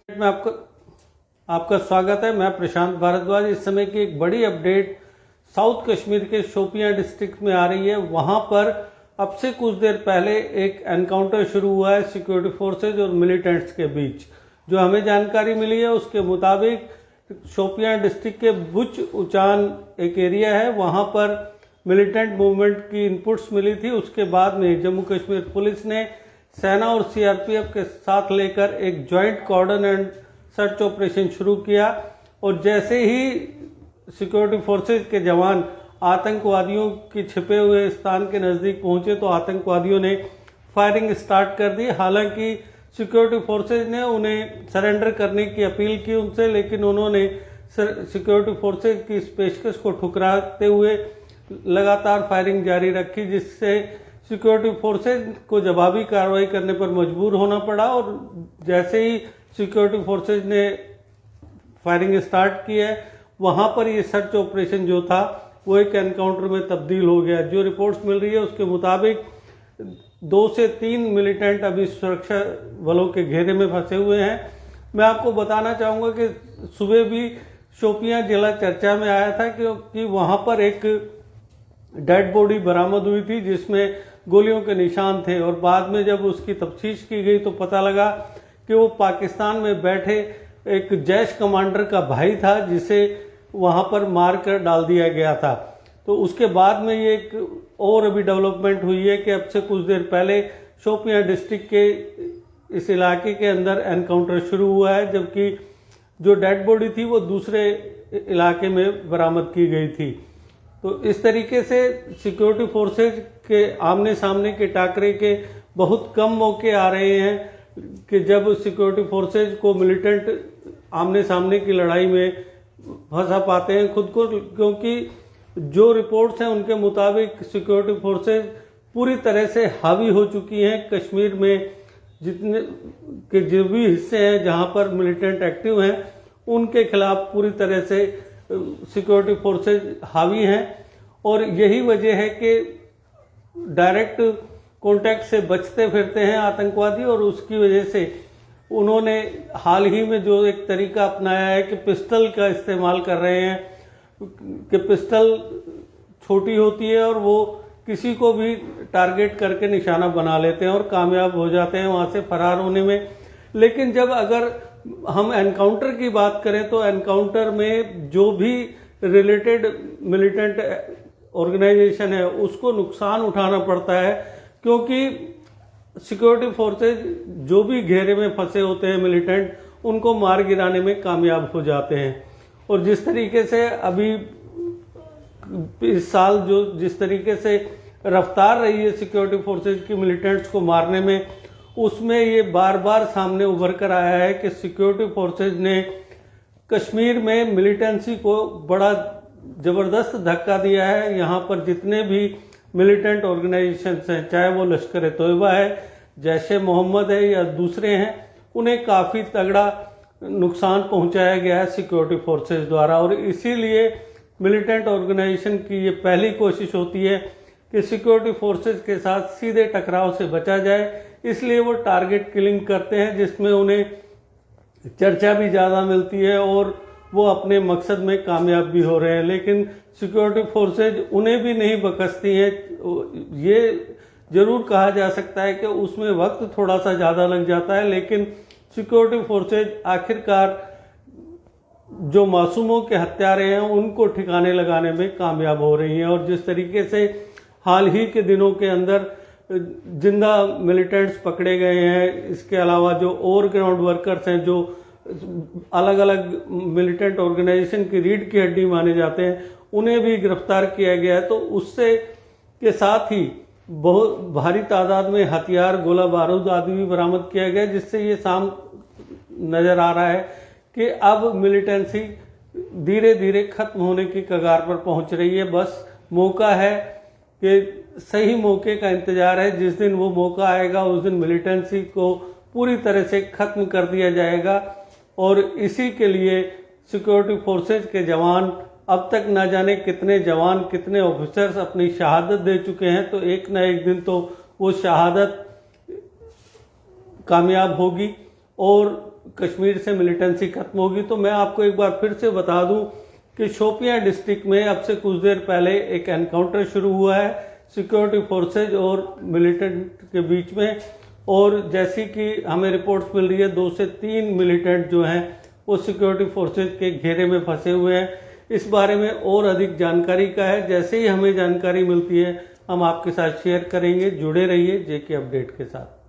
में आपका स्वागत है। मैं प्रशांत भारद्वाज। इस समय की एक बड़ी अपडेट साउथ कश्मीर के शोपियां डिस्ट्रिक्ट में आ रही है। वहां पर अब से कुछ देर पहले एक एनकाउंटर शुरू हुआ है सिक्योरिटी फोर्सेज और मिलिटेंट्स के बीच। जो हमें जानकारी मिली है उसके मुताबिक शोपियां डिस्ट्रिक्ट के बुच उचान एक एरिया है, वहां पर मिलिटेंट मूवमेंट की इनपुट्स मिली थी। उसके बाद में जम्मू कश्मीर पुलिस ने सेना और सीआरपीएफ के साथ लेकर एक joint cordon and search operation शुरू किया और जैसे ही सिक्योरिटी फोर्सेज के जवान आतंकवादियों के छिपे हुए स्थान के नज़दीक पहुंचे तो आतंकवादियों ने फायरिंग स्टार्ट कर दी। हालांकि सिक्योरिटी फोर्सेज ने उन्हें सरेंडर करने की अपील की उनसे, लेकिन उन्होंने सिक्योरिटी फोर्सेज की इस पेशकश को ठुकराते हुए लगातार फायरिंग जारी रखी, जिससे सिक्योरिटी फोर्सेज को जवाबी कार्रवाई करने पर मजबूर होना पड़ा। और जैसे ही सिक्योरिटी फोर्सेज ने फायरिंग स्टार्ट की है, वहां पर ये सर्च ऑपरेशन जो था वो एक एनकाउंटर में तब्दील हो गया। जो रिपोर्ट्स मिल रही है उसके मुताबिक 2 से 3 मिलिटेंट अभी सुरक्षा बलों के घेरे में फंसे हुए हैं। मैं आपको बताना चाहूँगा कि सुबह भी शोपियां जिला चर्चा में आया था क्योंकि वहाँ पर एक डेड बॉडी बरामद हुई थी जिसमें गोलियों के निशान थे और बाद में जब उसकी तफ्तीश की गई तो पता लगा कि वो पाकिस्तान में बैठे एक जैश कमांडर का भाई था जिसे वहां पर मार कर डाल दिया गया था। तो उसके बाद में ये एक और अभी डेवलपमेंट हुई है कि अब से कुछ देर पहले शोपियां डिस्ट्रिक्ट के इस इलाके के अंदर एनकाउंटर शुरू हुआ है, जबकि जो डेड बॉडी थी वो दूसरे इलाके में बरामद की गई थी। तो इस तरीके से सिक्योरिटी फोर्सेज के आमने सामने के टाकरे के बहुत कम मौके आ रहे हैं कि जब सिक्योरिटी फोर्सेज को मिलिटेंट आमने सामने की लड़ाई में फंसा पाते हैं खुद को, क्योंकि जो रिपोर्ट्स हैं उनके मुताबिक सिक्योरिटी फोर्सेज पूरी तरह से हावी हो चुकी हैं कश्मीर में। जितने के जो भी हिस्से हैं जहां पर मिलिटेंट एक्टिव हैं उनके खिलाफ पूरी तरह से सिक्योरिटी फोर्सेज हावी हैं और यही वजह है कि डायरेक्ट कांटेक्ट से बचते फिरते हैं आतंकवादी। और उसकी वजह से उन्होंने हाल ही में जो एक तरीका अपनाया है कि पिस्टल का इस्तेमाल कर रहे हैं कि पिस्टल छोटी होती है और वो किसी को भी टारगेट करके निशाना बना लेते हैं और कामयाब हो जाते हैं वहां से फरार होने में। लेकिन जब अगर हम एनकाउंटर की बात करें तो एनकाउंटर में जो भी रिलेटेड मिलिटेंट ऑर्गेनाइजेशन है उसको नुकसान उठाना पड़ता है, क्योंकि सिक्योरिटी फोर्सेज जो भी घेरे में फंसे होते हैं मिलिटेंट उनको मार गिराने में कामयाब हो जाते हैं। और जिस तरीके से अभी इस साल जो जिस तरीके से रफ्तार रही है सिक्योरिटी फोर्सेज की मिलिटेंट्स को मारने में, उसमें ये बार बार सामने उभर कर आया है कि सिक्योरिटी फोर्सेज ने कश्मीर में मिलिटेंसी को बड़ा जबरदस्त धक्का दिया है। यहाँ पर जितने भी मिलिटेंट ऑर्गेनाइजेशंस हैं, चाहे वो लश्कर तोयबा है, जैश ए मोहम्मद है या दूसरे हैं, उन्हें काफ़ी तगड़ा नुकसान पहुंचाया गया है सिक्योरिटी फोर्सेज द्वारा। और इसीलिए मिलिटेंट ऑर्गेनाइजेशन की ये पहली कोशिश होती है कि सिक्योरिटी फोर्सेज के साथ सीधे टकराव से बचा जाए, इसलिए वो टारगेट किलिंग करते हैं जिसमें उन्हें चर्चा भी ज़्यादा मिलती है और वो अपने मकसद में कामयाब भी हो रहे हैं। लेकिन सिक्योरिटी फोर्सेज उन्हें भी नहीं बकसती हैं। ये जरूर कहा जा सकता है कि उसमें वक्त थोड़ा सा ज़्यादा लग जाता है, लेकिन सिक्योरिटी फोर्सेज आखिरकार जो मासूमों के हत्यारे हैं उनको ठिकाने लगाने में कामयाब हो रही हैं। और जिस तरीके से हाल ही के दिनों के अंदर जिंदा मिलिटेंट्स पकड़े गए हैं, इसके अलावा जो ओवर ग्राउंड वर्कर्स हैं जो अलग अलग मिलिटेंट ऑर्गेनाइजेशन की रीढ़ की हड्डी माने जाते हैं, उन्हें भी गिरफ्तार किया गया है। तो उससे के साथ ही बहुत भारी तादाद में हथियार, गोला बारूद आदि भी बरामद किया गया, जिससे ये साम नजर आ रहा है कि अब मिलिटेंसी धीरे धीरे खत्म होने की कगार पर पहुंच रही है। बस मौका है कि सही मौके का इंतजार है। जिस दिन वो मौका आएगा उस दिन मिलिटेंसी को पूरी तरह से खत्म कर दिया जाएगा। और इसी के लिए सिक्योरिटी फोर्सेज के जवान अब तक ना जाने कितने जवान, कितने ऑफिसर्स अपनी शहादत दे चुके हैं। तो एक ना एक दिन तो वो शहादत कामयाब होगी और कश्मीर से मिलिटेंसी खत्म होगी। तो मैं आपको एक बार फिर से बता दूं कि शोपियां डिस्ट्रिक्ट में अब से कुछ देर पहले एक एनकाउंटर शुरू हुआ है सिक्योरिटी फोर्सेज और मिलिटेंट के बीच में, और जैसी कि हमें रिपोर्ट्स मिल रही है 2 से 3 मिलिटेंट जो हैं वो सिक्योरिटी फोर्सेज के घेरे में फंसे हुए हैं। इस बारे में और अधिक जानकारी का है, जैसे ही हमें जानकारी मिलती है हम आपके साथ शेयर करेंगे। जुड़े रहिए जेके अपडेट के साथ।